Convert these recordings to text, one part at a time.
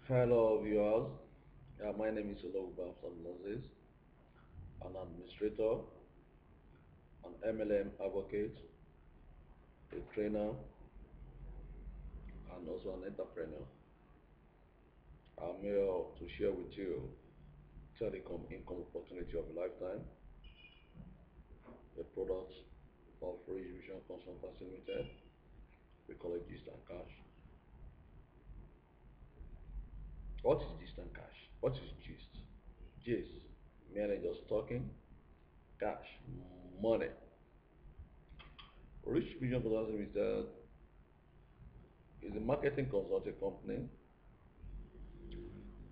Hello viewers, my name is Ologbam Moses, an administrator, an MLM advocate, a trainer, and also an entrepreneur. I'm here to share with you telecom income opportunity of a lifetime, a product of Rich Vision Consultancy Limited. We call it Gist and Cash. What is Gist and Cash? What is Gist? Gist, meaning just talking, cash, money. Rich Vision Consultancy Limited is a marketing consulting company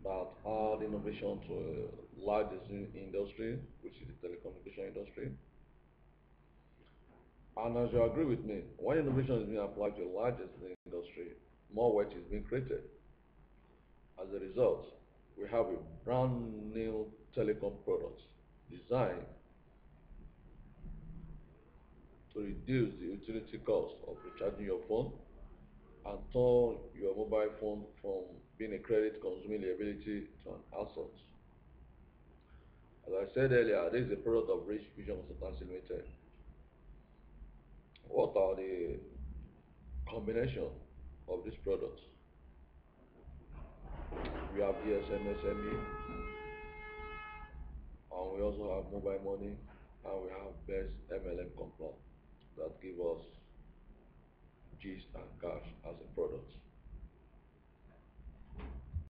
that add innovation to a large industry, which is the telecommunication industry. And as you agree with me, when innovation is being applied to a largest industry, more wealth is being created. As a result, we have a brand new telecom product designed to reduce the utility cost of recharging your phone and turn your mobile phone from being a credit consuming liability to an asset. As I said earlier, this is a product of Rich Vision Consultancy Limited. What are the combination of these products? We have GSM, and we also have mobile money, and we have best MLM compound that give us Gist and Cash as a product.